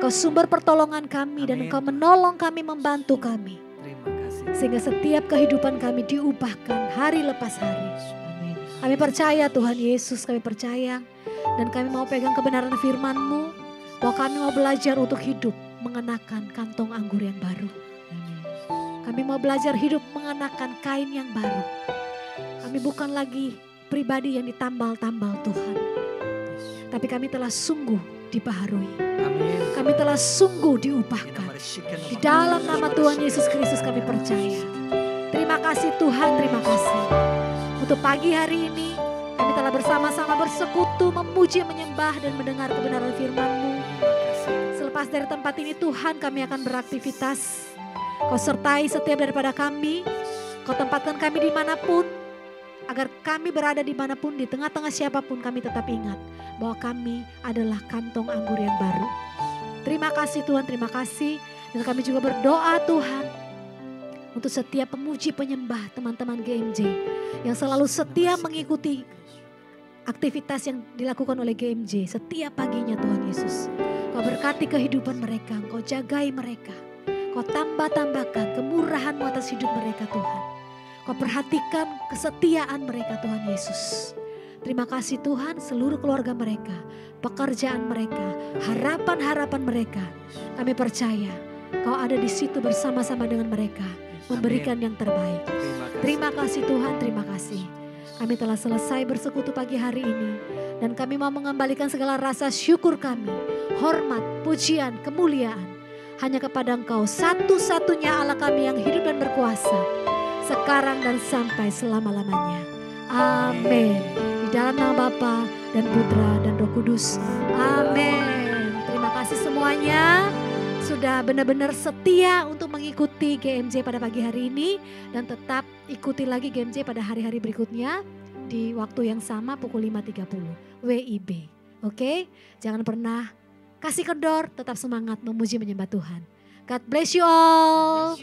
[SPEAKER 1] Engkau sumber pertolongan kami dan
[SPEAKER 3] Amin.
[SPEAKER 1] Engkau menolong kami, membantu kami.
[SPEAKER 3] Terima kasih.
[SPEAKER 1] Sehingga setiap kehidupan kami diubahkan hari lepas hari.
[SPEAKER 2] Amin.
[SPEAKER 1] Kami percaya Tuhan Yesus, kami percaya. Dan kami mau pegang kebenaran firman-Mu. Bahwa kami mau belajar untuk hidup mengenakan kantong anggur yang baru.
[SPEAKER 2] Amin.
[SPEAKER 1] Kami mau belajar hidup mengenakan kain yang baru. Kami bukan lagi pribadi yang ditambal-tambal Tuhan. Tapi kami telah sungguh dibaharui.
[SPEAKER 3] Amin.
[SPEAKER 1] Kami telah sungguh diubahkan. Di dalam nama Tuhan Yesus Kristus kami percaya. Terima kasih Tuhan, terima kasih. Untuk pagi hari ini kami telah bersama-sama bersekutu, memuji, menyembah dan mendengar kebenaran firman-Mu. Selepas dari tempat ini Tuhan, kami akan beraktivitas. Kau sertai setiap daripada kami. Kau tempatkan kami dimanapun. Agar kami berada dimanapun, di tengah-tengah siapapun, kami tetap ingat bahwa kami adalah kantong anggur yang baru. Terima kasih Tuhan, terima kasih. Dan kami juga berdoa Tuhan untuk setiap pemuji penyembah teman-teman GMJ yang selalu setia mengikuti aktivitas yang dilakukan oleh GMJ setiap paginya Tuhan Yesus. Kau berkati kehidupan mereka, Kau jagai mereka. Kau tambah-tambahkan kemurahan-Mu atas hidup mereka Tuhan. Kau perhatikan kesetiaan mereka Tuhan Yesus. Terima kasih Tuhan, seluruh keluarga mereka, pekerjaan mereka, harapan-harapan mereka. Kami percaya Kau ada di situ bersama-sama dengan mereka, memberikan yang terbaik. Terima kasih Tuhan, terima kasih. Kami telah selesai bersekutu pagi hari ini. Dan kami mau mengembalikan segala rasa syukur kami, hormat, pujian, kemuliaan. Hanya kepada Engkau, satu-satunya Allah kami yang hidup dan berkuasa. Sekarang dan sampai selama-lamanya. Amin. Di dalam nama Bapa dan Putra dan Roh Kudus. Amin. Terima kasih semuanya. Sudah benar-benar setia untuk mengikuti GMJ pada pagi hari ini. Dan tetap ikuti lagi GMJ pada hari-hari berikutnya. Di waktu yang sama pukul 5.30. WIB. Oke? Jangan pernah kasih kendor. Tetap semangat memuji menyembah Tuhan. God bless you all.